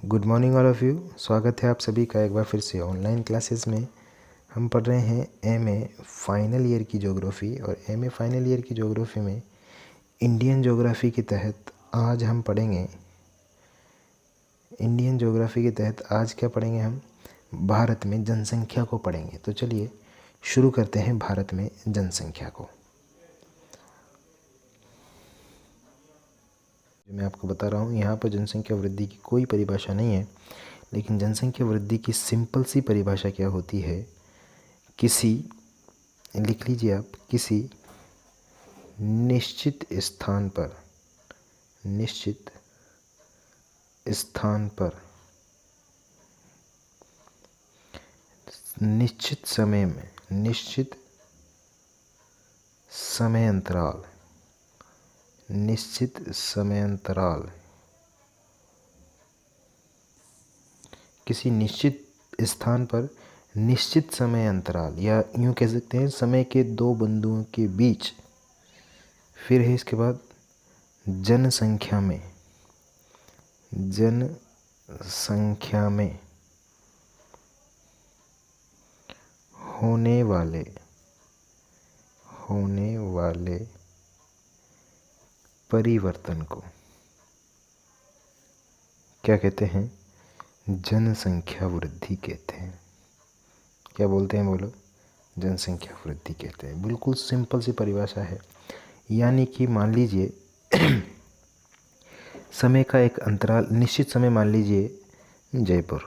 Good morning all of you. स्वागत है आप सभी का एक बार फिर से ऑनलाइन क्लासेस में। हम पढ़ रहे हैं एमए फाइनल ईयर की ज्योग्राफ़ी, और एमए फाइनल ईयर की ज्योग्राफ़ी में इंडियन ज्योग्राफ़ी के तहत आज हम पढ़ेंगे। इंडियन ज्योग्राफ़ी के तहत आज क्या पढ़ेंगे? हम भारत में जनसंख्या को पढ़ेंगे। तो चलिए शुरू करते हैं भारत में जनसंख्या को। मैं आपको बता रहा हूँ, यहाँ पर जनसंख्या वृद्धि की कोई परिभाषा नहीं है, लेकिन जनसंख्या वृद्धि की सिंपल सी परिभाषा क्या होती है? लिख लीजिए आप, किसी निश्चित स्थान पर निश्चित समय अंतराल किसी निश्चित स्थान पर निश्चित समय अंतराल, या यूँ कह सकते हैं समय के दो बिंदुओं के बीच, फिर है इसके बाद जनसंख्या में होने वाले परिवर्तन को क्या कहते हैं? जनसंख्या वृद्धि कहते हैं। क्या बोलते हैं? बोलो। जनसंख्या वृद्धि कहते हैं। बिल्कुल सिंपल सी परिभाषा है। यानी कि मान लीजिए समय का एक अंतराल, निश्चित समय मान लीजिए जयपुर।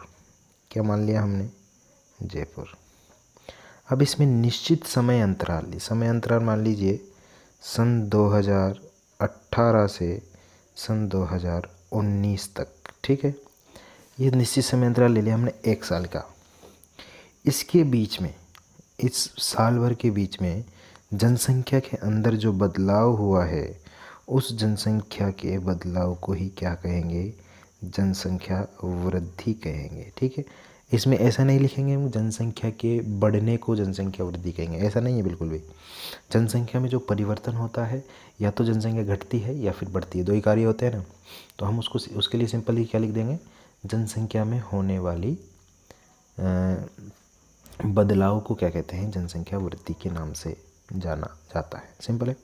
क्या मान लिया हमने? जयपुर। अब इसमें निश्चित समय अंतराल मान लीजिए सन 2018 से सन 2019 तक। ठीक है, ये निश्चित समय अंतराल ले लिया हमने 1 साल का। इसके बीच में, इस साल भर के बीच में जनसंख्या के अंदर जो बदलाव हुआ है, उस जनसंख्या के बदलाव को ही क्या कहेंगे? जनसंख्या वृद्धि कहेंगे। ठीक है, इसमें ऐसा नहीं लिखेंगे हम जनसंख्या के बढ़ने को जनसंख्या वृद्धि कहेंगे, ऐसा नहीं है बिल्कुल भी। जनसंख्या में जो परिवर्तन होता है, या तो जनसंख्या घटती है या फिर बढ़ती है, दो ही कार्य होते हैं ना। तो हम उसके लिए सिंपली क्या लिख देंगे? जनसंख्या में होने वाली बदलाव को क्या कहते हैं? जनसंख्या वृद्धि के नाम से जाना जाता है। सिंपल है।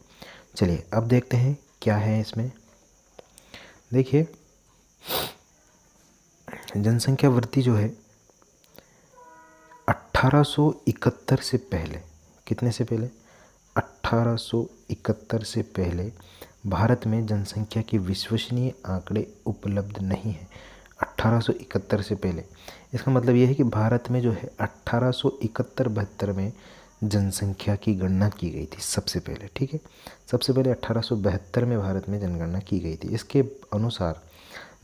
चलिए अब देखते हैं क्या है इसमें। देखिए, जनसंख्या वृद्धि जो है 1871 से पहले, कितने से पहले? 1871 से पहले भारत में जनसंख्या के विश्वसनीय आंकड़े उपलब्ध नहीं हैं। 1871 से पहले, इसका मतलब ये है कि भारत में जो है 1871-72 में जनसंख्या की गणना की गई थी सबसे पहले। ठीक है, सबसे पहले 1872 में भारत में जनगणना की गई थी। इसके अनुसार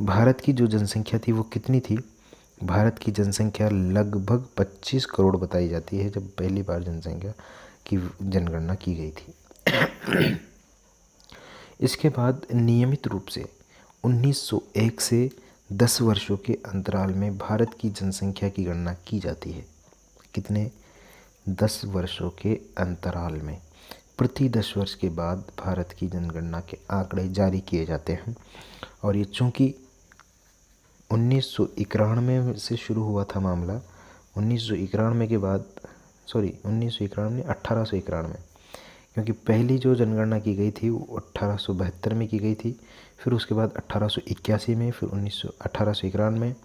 भारत की जो जनसंख्या थी वो कितनी थी? भारत की जनसंख्या लगभग 25 करोड़ बताई जाती है, जब पहली बार जनसंख्या की जनगणना की गई थी। इसके बाद नियमित रूप से 1901 से 10 वर्षों के अंतराल में भारत की जनसंख्या की गणना की जाती है। कितने? 10 वर्षों के अंतराल में प्रति 10 वर्ष के बाद भारत की जनगणना के आंकड़े जारी किए जाते हैं। और ये चूँकि 1991 से शुरू हुआ था मामला, 1991 के बाद, 1891, क्योंकि पहली जो जनगणना की गई थी वो 1872 में की गई थी, फिर उसके बाद 1881 में, फिर 1891 में,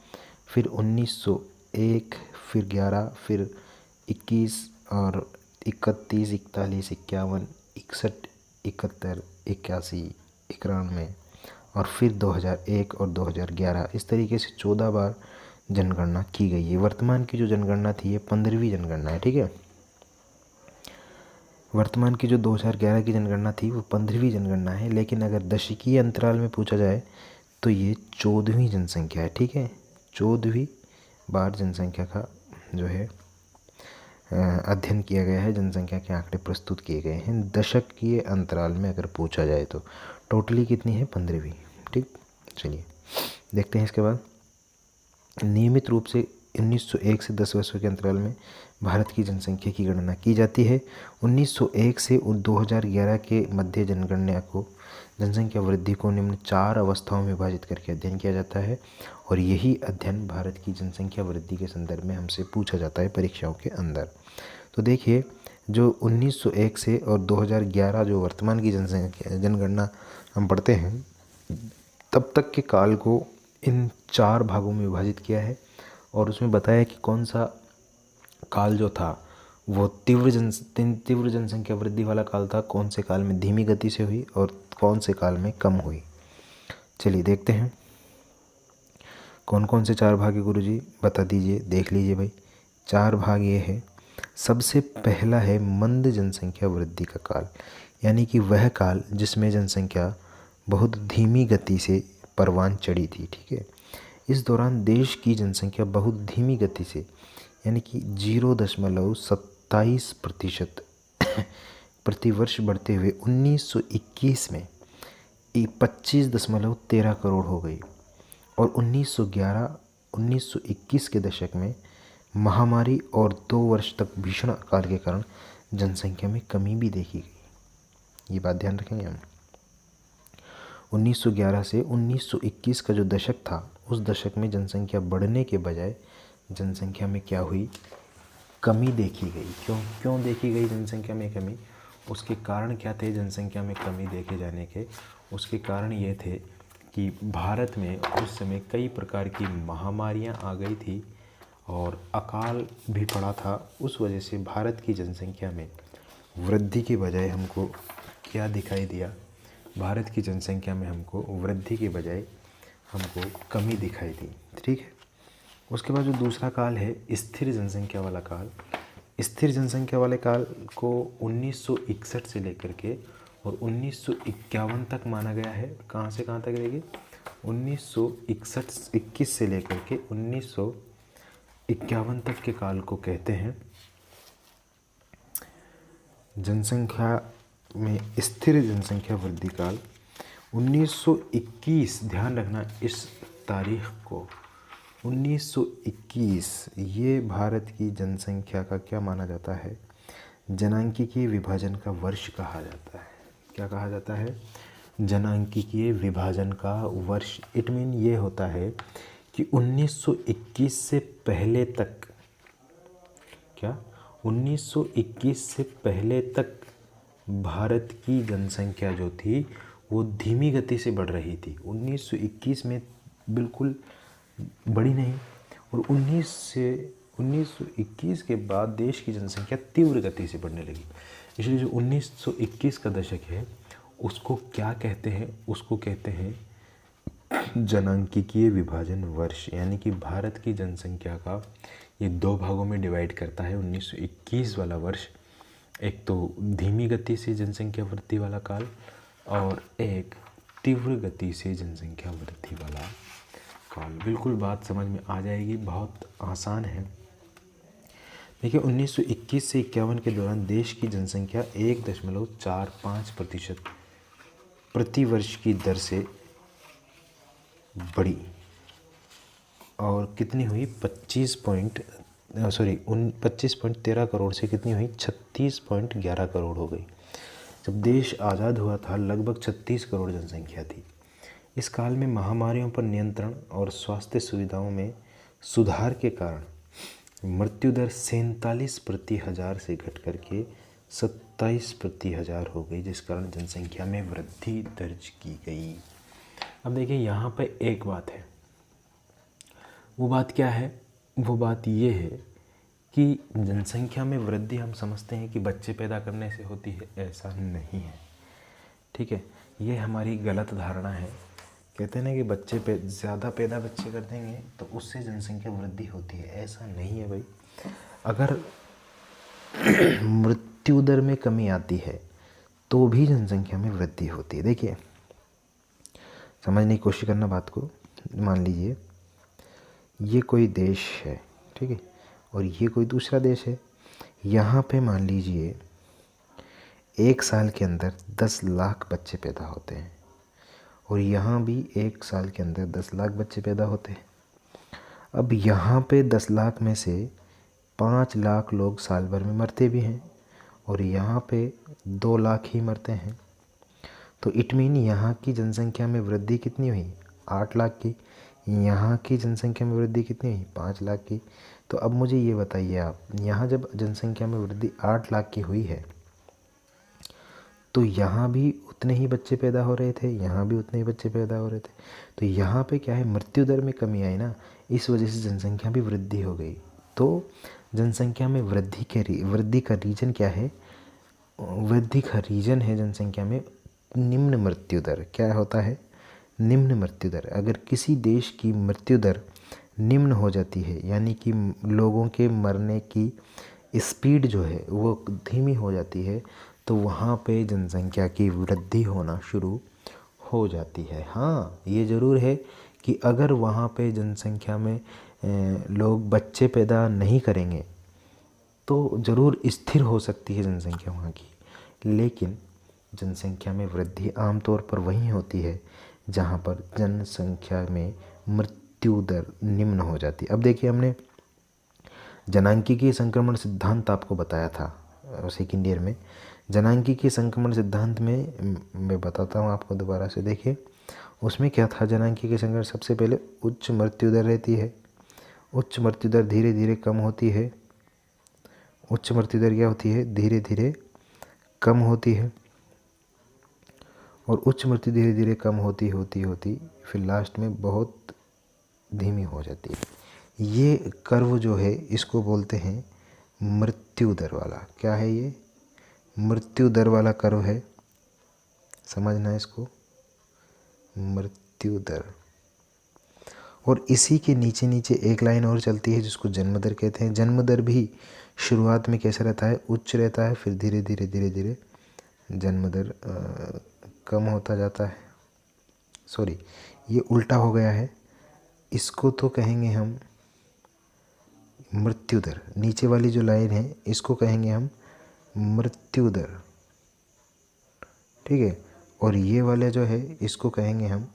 फिर 1901, फिर 11, फिर 21 और 31, 41, 51, 61, 71, 81, 91 और फिर 2001 और 2011, इस तरीके से 14 बार जनगणना की गई है। वर्तमान की जो जनगणना थी ये 15वीं जनगणना है। ठीक है, वर्तमान की जो 2011 की जनगणना थी वो 15वीं जनगणना है, लेकिन अगर दशकीय अंतराल में पूछा जाए तो ये 14वीं जनसंख्या है। ठीक है, 14वीं बार जनसंख्या का जो है अध्ययन किया गया है, जनसंख्या के आंकड़े प्रस्तुत किए गए हैं दशकीय अंतराल में अगर पूछा जाए तो। टोटली कितनी है? 15वीं। ठीक, चलिए देखते हैं इसके बाद। नियमित रूप से 1901 से 10 वर्षों के अंतराल में भारत की जनसंख्या की गणना की जाती है। 1901 से 2011 के मध्य जनसंख्या वृद्धि को निम्न 4 अवस्थाओं में विभाजित करके अध्ययन किया जाता है और यही अध्ययन भारत की जनसंख्या वृद्धि के संदर्भ में हमसे पूछा जाता है परीक्षाओं के अंदर। तो देखिए, जो 1901 से और 2011 जो वर्तमान की जनगणना हम पढ़ते हैं, तब तक के काल को इन 4 भागों में विभाजित किया है और उसमें बताया कि कौन सा काल जो था वो तीव्र जनसंख्या वृद्धि वाला काल था, कौन से काल में धीमी गति से हुई और कौन से काल में कम हुई। चलिए देखते हैं कौन कौन से 4 भाग है गुरुजी, बता दीजिए, देख लीजिए भाई। 4 भाग ये है। सबसे पहला है मंद जनसंख्या वृद्धि का काल, यानी कि वह काल जिसमें जनसंख्या बहुत धीमी गति से परवान चढ़ी थी। ठीक है, इस दौरान देश की जनसंख्या बहुत धीमी गति से यानी कि 0.27% प्रतिवर्ष बढ़ते हुए 1921 में 25.13 करोड़ हो गई और 1911-1921 के दशक में महामारी और 2 वर्ष तक भीषण अकाल के कारण जनसंख्या में कमी भी देखी गई। ये बात ध्यान रखेंगे हम। 1911 से 1921 का जो दशक था, उस दशक में जनसंख्या बढ़ने के बजाय जनसंख्या में क्या हुई, कमी देखी गई। क्यों देखी गई जनसंख्या में कमी? उसके कारण क्या थे जनसंख्या में कमी देखे जाने के? उसके कारण ये थे कि भारत में उस समय कई प्रकार की महामारियां आ गई थी और अकाल भी पड़ा था। उस वजह से भारत की जनसंख्या में वृद्धि के बजाय हमको क्या दिखाई दिया? भारत की जनसंख्या में हमको वृद्धि के बजाय हमको कमी दिखाई दी। ठीक है, उसके बाद जो दूसरा काल है स्थिर जनसंख्या वाला काल। स्थिर जनसंख्या वाले काल को 1961 से लेकर के और 1951 तक माना गया है। कहाँ से कहाँ तक रहेगी? 1961 से लेकर के 1951 तक के काल को कहते हैं जनसंख्या में स्थिर जनसंख्या वृद्धि काल। 1921, ध्यान रखना इस तारीख को, 1921 ये भारत की जनसंख्या का क्या माना जाता है? जनांकीय विभाजन का वर्ष कहा जाता है। क्या कहा जाता है? जनांकीय विभाजन का वर्ष। इट मीन ये होता है कि 1921 से पहले तक, क्या 1921 से पहले तक भारत की जनसंख्या जो थी वो धीमी गति से बढ़ रही थी। 1921 में बिल्कुल बढ़ी नहीं और 1921 के बाद देश की जनसंख्या तीव्र गति से बढ़ने लगी। इसलिए जो 1921 का दशक है उसको क्या कहते हैं? उसको कहते हैं जनांकीय विभाजन वर्ष। यानी कि भारत की जनसंख्या का ये 2 भागों में डिवाइड करता है 1921 वाला वर्ष। एक तो धीमी गति से जनसंख्या वृद्धि वाला काल और एक तीव्र गति से जनसंख्या वृद्धि वाला काल। बिल्कुल बात समझ में आ जाएगी, बहुत आसान है। देखिए 1921 से 51 के दौरान देश की जनसंख्या 1.45% प्रतिवर्ष की दर से बढ़ी और कितनी हुई? 25.13 करोड़ से कितनी हुई? 36.11 करोड़ हो गई। जब देश आज़ाद हुआ था लगभग 36 करोड़ जनसंख्या थी। इस काल में महामारियों पर नियंत्रण और स्वास्थ्य सुविधाओं में सुधार के कारण मृत्यु दर 47 प्रति हज़ार से घट करके 27 प्रति हज़ार हो गई, जिस कारण जनसंख्या में वृद्धि दर्ज की गई। अब देखिए यहाँ पे एक बात है, वो बात क्या है? वो बात ये है कि जनसंख्या में वृद्धि हम समझते हैं कि बच्चे पैदा करने से होती है, ऐसा नहीं है। ठीक है, ये हमारी गलत धारणा है। कहते हैं ना कि ज़्यादा पैदा बच्चे कर देंगे तो उससे जनसंख्या वृद्धि होती है, ऐसा नहीं है भाई। अगर मृत्यु दर में कमी आती है तो भी जनसंख्या में वृद्धि होती है। देखिए समझने की कोशिश करना बात को। मान लीजिए ये कोई देश है, ठीक है, और ये कोई दूसरा देश है। यहाँ पे मान लीजिए 1 साल के अंदर 10 लाख बच्चे पैदा होते हैं और यहाँ भी 1 साल के अंदर 10 लाख बच्चे पैदा होते हैं। अब यहाँ पे 10 लाख में से 5 लाख लोग साल भर में मरते भी हैं और यहाँ पे 2 लाख ही मरते हैं। तो इट मीन यहाँ की जनसंख्या में वृद्धि कितनी हुई, 8 लाख की। यहाँ की जनसंख्या में वृद्धि कितनी हुई, 5 लाख की। तो अब मुझे ये बताइए आप, यहाँ जब जनसंख्या में वृद्धि 8 लाख की हुई है तो यहाँ भी उतने ही बच्चे पैदा हो रहे थे, यहाँ भी उतने ही बच्चे पैदा हो रहे थे। तो यहाँ पे क्या है, मृत्यु दर में कमी आई ना, इस वजह से जनसंख्या भी वृद्धि हो गई। तो जनसंख्या में वृद्धि का रीजन क्या है, वृद्धि का रीजन है जनसंख्या में निम्न मृत्यु दर। क्या होता है, निम्न मृत्यु दर। अगर किसी देश की मृत्यु दर निम्न हो जाती है, यानी कि लोगों के मरने की स्पीड जो है वो धीमी हो जाती है, तो वहाँ पे जनसंख्या की वृद्धि होना शुरू हो जाती है। हाँ, ये ज़रूर है कि अगर वहाँ पे जनसंख्या में लोग बच्चे पैदा नहीं करेंगे तो ज़रूर स्थिर हो सकती है जनसंख्या वहाँ की, लेकिन जनसंख्या में वृद्धि आमतौर पर वहीं होती है जहाँ पर जनसंख्या में मृत्यु दर निम्न हो जाती है। अब देखिए, हमने जनांकीय संक्रमण सिद्धांत आपको बताया था सेकेंड ईयर में। जनांकीय संक्रमण सिद्धांत में मैं बताता हूँ आपको दोबारा से। देखिए उसमें क्या था, जनांकीय संक्रमण सबसे पहले उच्च मृत्यु दर रहती है, उच्च मृत्यु दर धीरे धीरे कम होती है। उच्च मृत्यु दर क्या होती है, धीरे धीरे कम होती है, और उच्च मृत्यु धीरे धीरे कम होती होती होती फिर लास्ट में बहुत धीमी हो जाती है। ये कर्व जो है इसको बोलते हैं मृत्यु दर वाला। क्या है ये, मृत्यु दर वाला कर्व है, समझना है इसको, मृत्यु दर। और इसी के नीचे नीचे एक लाइन और चलती है जिसको जन्म दर कहते हैं। जन्म दर भी शुरुआत में कैसा रहता है, उच्च रहता है, फिर धीरे धीरे धीरे धीरे जन्म दर कम होता जाता है। सॉरी, ये उल्टा हो गया है, इसको तो कहेंगे हम मृत्यु दर। नीचे वाली जो लाइन है इसको कहेंगे हम मृत्यु दर, ठीक है। और ये वाला जो है इसको कहेंगे हम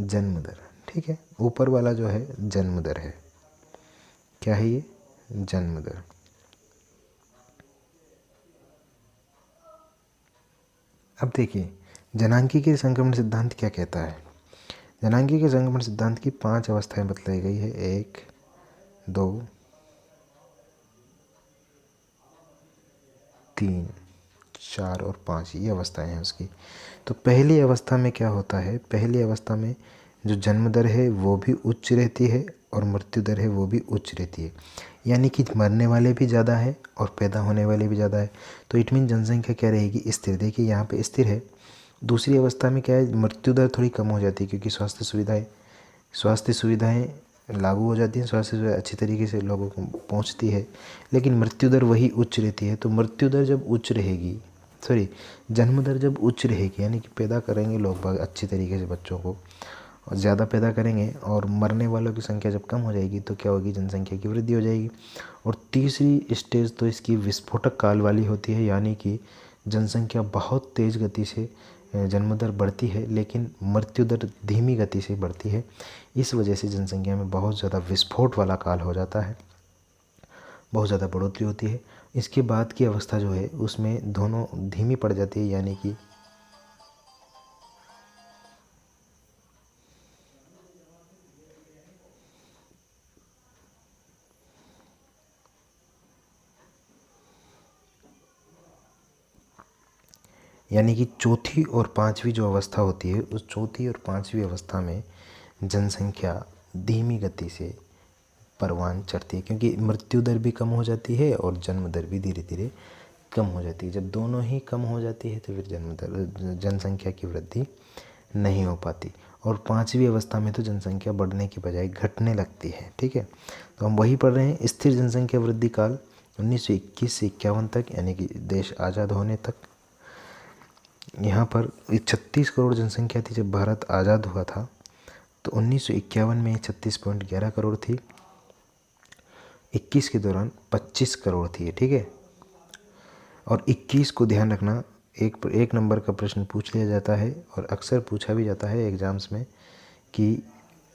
जन्म दर, ठीक है। ऊपर वाला जो है जन्म दर है। क्या है ये, जन्म दर। अब देखिए जनांकीय संक्रमण सिद्धांत क्या कहता है। जनांकीय संक्रमण सिद्धांत की 5 अवस्थाएं बतलाई गई है, 1, 2, 3, 4 और 5, ये अवस्थाएं हैं उसकी। तो पहली अवस्था में क्या होता है, पहली अवस्था में जो जन्म दर है वो भी उच्च रहती है और मृत्यु दर है वो भी उच्च रहती है, यानी कि मरने वाले भी ज़्यादा है और पैदा होने वाले भी ज़्यादा है। तो इट मीन जनसंख्या क्या रहेगी, स्थिर। देखिए यहाँ पे स्थिर है। दूसरी अवस्था में क्या है, मृत्यु दर थोड़ी कम हो जाती है क्योंकि स्वास्थ्य सुविधाएँ लागू हो जाती हैं, स्वास्थ्य सुविधा अच्छी तरीके से लोगों को पहुँचती है, लेकिन मृत्यु दर वही उच्च रहती है। तो मृत्यु दर जब उच्च रहेगी, सॉरी जन्म दर जब उच्च रहेगी, यानी कि पैदा करेंगे लोग बाग अच्छी तरीके से बच्चों को, और ज़्यादा पैदा करेंगे, और मरने वालों की संख्या जब कम हो जाएगी तो क्या होगी, जनसंख्या की वृद्धि हो जाएगी। और तीसरी स्टेज तो इसकी विस्फोटक काल वाली होती है, यानी कि जनसंख्या बहुत तेज़ गति से जन्म दर बढ़ती है लेकिन मृत्यु दर धीमी गति से बढ़ती है। इस वजह से जनसंख्या में बहुत ज़्यादा विस्फोट वाला काल हो जाता है, बहुत ज़्यादा बढ़ोतरी होती है। इसके बाद की अवस्था जो है उसमें दोनों धीमी पड़ जाती है, यानी कि चौथी और पांचवी जो अवस्था होती है, उस चौथी और पांचवी अवस्था में जनसंख्या धीमी गति से परवान चढ़ती है, क्योंकि मृत्यु दर भी कम हो जाती है और जन्म दर भी धीरे धीरे कम हो जाती है। जब दोनों ही कम हो जाती है तो फिर जनसंख्या की वृद्धि नहीं हो पाती। और पांचवी अवस्था में तो जनसंख्या बढ़ने की बजाय घटने लगती है, ठीक है। तो हम वही पढ़ रहे हैं, स्थिर जनसंख्या वृद्धि काल 1921 से 51 तक, यानी कि देश आज़ाद होने तक। यहाँ पर 36 करोड़ जनसंख्या थी जब भारत आज़ाद हुआ था, तो 1951 में 36.11 करोड़ थी, 21 के दौरान 25 करोड़ थी, ठीक है। और 21 को ध्यान रखना, एक नंबर का प्रश्न पूछ लिया जाता है और अक्सर पूछा भी जाता है एग्ज़ाम्स में कि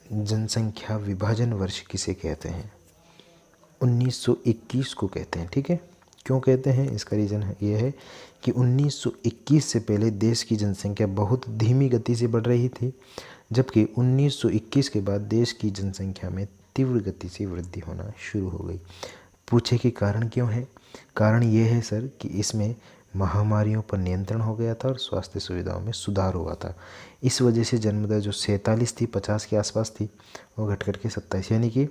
जनसंख्या विभाजन वर्ष किसे कहते हैं। 1921 को कहते हैं, ठीक है, क्यों कहते हैं? इसका रीज़न ये है कि 1921 से पहले देश की जनसंख्या बहुत धीमी गति से बढ़ रही थी, जबकि 1921 के बाद देश की जनसंख्या में तीव्र गति से वृद्धि होना शुरू हो गई। पूछे कि कारण क्यों है? कारण ये है सर कि इसमें महामारियों पर नियंत्रण हो गया था और स्वास्थ्य सुविधाओं में सुधार हुआ था। इस वजह से जन्म दर जो 47 थी, 50 के आसपास थी, वो घट कर के 27, यानी कि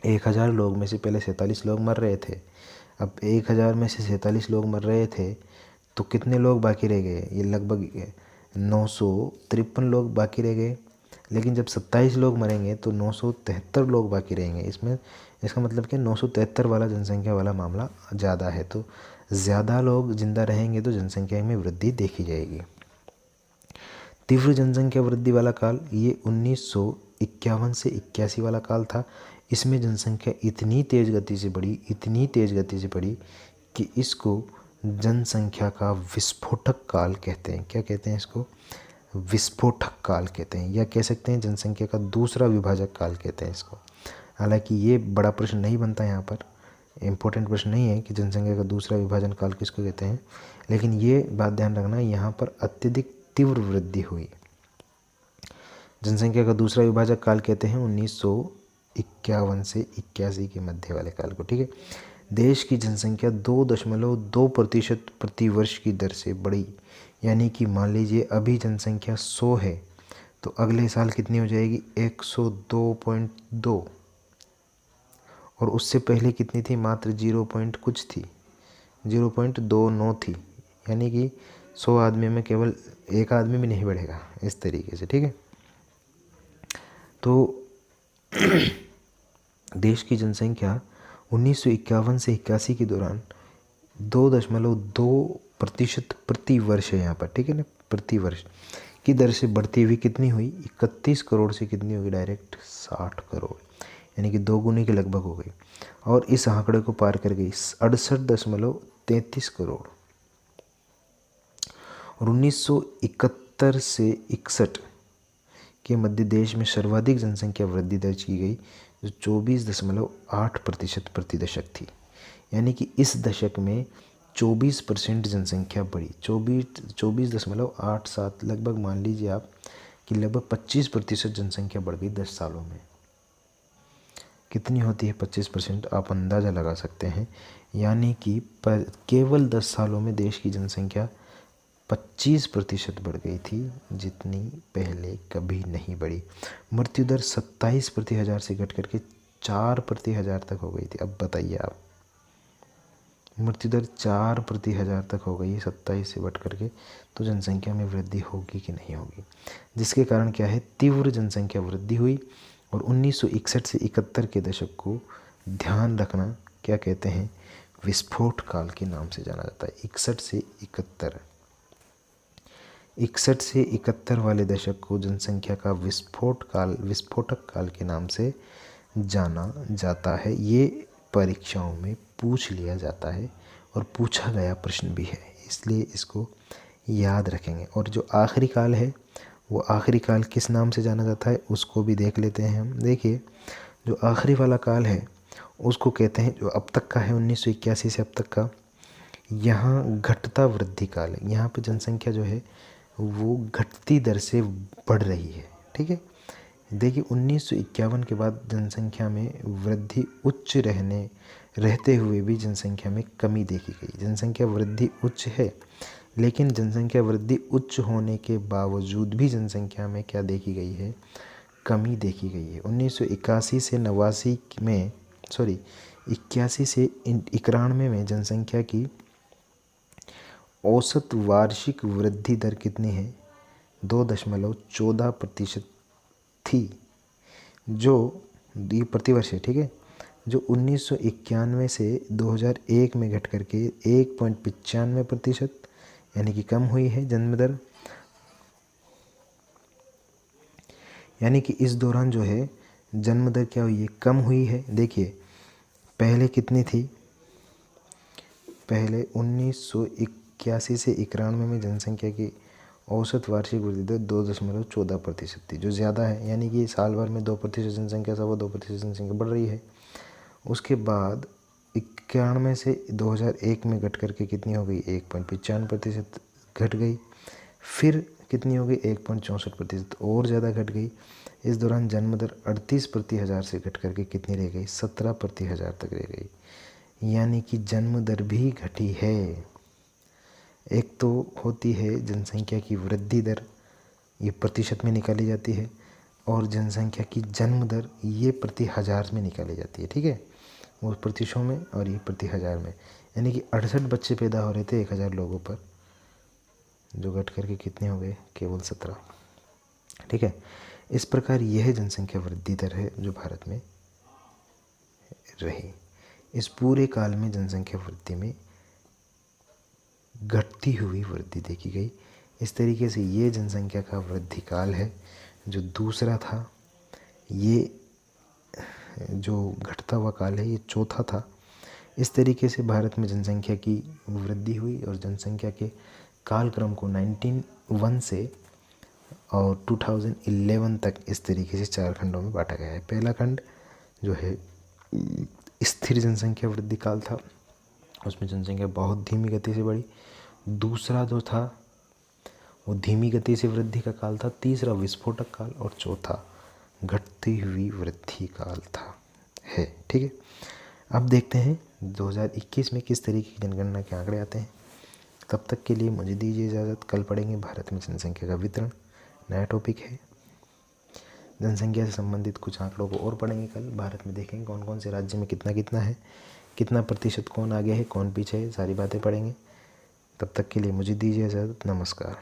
1000 लोग में से पहले 47 लोग मर रहे थे। अब 1000 में से 47 लोग मर रहे थे तो कितने लोग बाकी रह गए? ये लगभग 953 लोग बाकी रह गए। लेकिन जब 27 लोग मरेंगे तो 973 लोग बाकी रहेंगे। इसमें इसका मतलब कि 973 वाला जनसंख्या वाला मामला ज़्यादा है, तो ज़्यादा लोग जिंदा रहेंगे तो जनसंख्या में वृद्धि देखी जाएगी। तीव्र जनसंख्या वृद्धि वाला काल ये 1951 से 81 वाला काल था। इसमें जनसंख्या इतनी तेज़ गति से बढ़ी कि इसको जनसंख्या का विस्फोटक काल कहते हैं। क्या कहते हैं इसको? विस्फोटक काल कहते हैं, या कह सकते हैं जनसंख्या का दूसरा विभाजक काल कहते हैं इसको। हालांकि ये बड़ा प्रश्न नहीं बनता, यहाँ पर इम्पोर्टेंट प्रश्न नहीं है कि जनसंख्या का दूसरा विभाजन काल किसको कहते हैं, लेकिन ये बात ध्यान रखना, यहाँ पर अत्यधिक तीव्र वृद्धि हुई। जनसंख्या का दूसरा विभाजक काल कहते हैं 1951 से 81 के मध्य वाले काल को। ठीक है। देश की जनसंख्या 2.2% प्रति वर्ष की दर से बढ़ी, यानी कि मान लीजिए अभी जनसंख्या 100 है तो अगले साल कितनी हो जाएगी? 102.2, और उससे पहले कितनी थी? मात्र 0 पॉइंट कुछ थी, 0.29 थी। यानी कि 100 आदमी में केवल एक आदमी भी नहीं बढ़ेगा, इस तरीके से। ठीक है। तो देश की जनसंख्या 1951 से 81 के दौरान 2.2% प्रति वर्ष है यहाँ पर। ठीक है ना, प्रति वर्ष की दर से बढ़ती हुई कितनी हुई? 31 करोड़ से कितनी होगी? डायरेक्ट 60 करोड़, यानी कि 2 गुने के लगभग हो गई, और इस आंकड़े को पार कर गई 68.33 करोड़। और 1971 से 61 के मध्य देश में सर्वाधिक जनसंख्या वृद्धि दर्ज की गई, जो 24.8% प्रति दशक थी। यानी कि इस दशक में 24% जनसंख्या बढ़ी, 24.87, लगभग मान लीजिए आप कि लगभग 25% जनसंख्या बढ़ गई 10 सालों में। कितनी होती है 25%? आप अंदाज़ा लगा सकते हैं। यानी कि केवल 10 सालों में देश की जनसंख्या 25% बढ़ गई थी, जितनी पहले कभी नहीं बढ़ी। मृत्यु दर 27 प्रति हज़ार से घट करके 4 प्रति हज़ार तक हो गई थी। अब बताइए आप, मृत्यु दर 4 प्रति हज़ार तक हो गई है 27 से बढ़ करके, तो जनसंख्या में वृद्धि होगी कि नहीं होगी? जिसके कारण क्या है? तीव्र जनसंख्या वृद्धि हुई। और 1961 से 71 के दशक को ध्यान रखना, क्या कहते हैं? विस्फोट काल के नाम से जाना जाता है। 61 से 71 वाले दशक को जनसंख्या का विस्फोटक काल के नाम से जाना जाता है। ये परीक्षाओं में पूछ लिया जाता है और पूछा गया प्रश्न भी है, इसलिए इसको याद रखेंगे। और जो आखिरी काल है, वो आखिरी काल किस नाम से जाना जाता है उसको भी देख लेते हैं हम। देखिए, जो आखिरी वाला काल है उसको कहते हैं, जो अब तक का है 1981 से अब तक का, यहाँ घटता वृद्धि काल है। यहाँ पे जनसंख्या जो है वो घटती दर से बढ़ रही है। ठीक है। देखिए, 1951 के बाद जनसंख्या में वृद्धि उच्च रहते हुए भी जनसंख्या में कमी देखी गई। जनसंख्या वृद्धि उच्च है, लेकिन जनसंख्या वृद्धि उच्च होने के बावजूद भी जनसंख्या में क्या देखी गई है? कमी देखी गई है। 1981 से 91 में जनसंख्या की औसत वार्षिक वृद्धि दर कितनी है? 2.14% थी, जो प्रतिवर्ष है। ठीक है। जो 1991 से 2001 में घट करके 1.95%, यानी कि कम हुई है जन्म दर। यानी कि इस दौरान जो है जन्म दर क्या हुई है? कम हुई है। देखिए, पहले कितनी थी? पहले 1981 से 91 में जनसंख्या की औसत वार्षिक वृद्धि दर 2.14% थी, जो ज़्यादा है। यानी कि साल भर में 2% जनसंख्या, 2.25% जनसंख्या बढ़ रही है। उसके बाद 1991 से 2001 में घट करके कितनी हो गई, 1.95% घट गई। फिर कितनी हो गई, 1.64% और ज़्यादा घट गई। इस दौरान जन्म दर 38 प्रति हज़ार से घट करके कितनी रह गई, 17 प्रति हज़ार तक रह गई। यानी कि जन्म दर भी घटी है। एक तो होती है जनसंख्या की वृद्धि दर, ये प्रतिशत में निकाली जाती है, और जनसंख्या की जन्म दर ये प्रति हज़ार में निकाली जाती है। ठीक है, वो प्रतिशतों में और ये प्रति हज़ार में। यानी कि 68 बच्चे पैदा हो रहे थे 1000 लोगों पर, जो घट करके कितने हो गए, केवल 17। ठीक है, इस प्रकार यह जनसंख्या वृद्धि दर है जो भारत में रही। इस पूरे काल में जनसंख्या वृद्धि में घटती हुई वृद्धि देखी गई। इस तरीके से ये जनसंख्या का वृद्धि काल है। जो दूसरा था, ये जो घटता हुआ काल है, ये चौथा था। इस तरीके से भारत में जनसंख्या की वृद्धि हुई और जनसंख्या के कालक्रम को 1901 से और 2011 तक इस तरीके से 4 खंडों में बांटा गया है। पहला खंड जो है स्थिर जनसंख्या वृद्धि काल था, उसमें जनसंख्या बहुत धीमी गति से बढ़ी। दूसरा जो था वो धीमी गति से वृद्धि का काल था। तीसरा विस्फोटक काल, और चौथा घटती हुई वृद्धि काल था है। ठीक है, अब देखते हैं 2021 में किस तरीके की जनगणना के आंकड़े आते हैं। तब तक के लिए मुझे दीजिए इजाज़त। कल पढ़ेंगे भारत में जनसंख्या का वितरण, नया टॉपिक है। जनसंख्या से संबंधित कुछ आंकड़ों को और पढ़ेंगे कल। भारत में देखेंगे कौन कौन से राज्य में कितना कितना है, कितना प्रतिशत कौन आगे है, कौन पीछे है, सारी बातें पढ़ेंगे। तब तक के लिए मुझे दीजिए इजाज़त। नमस्कार।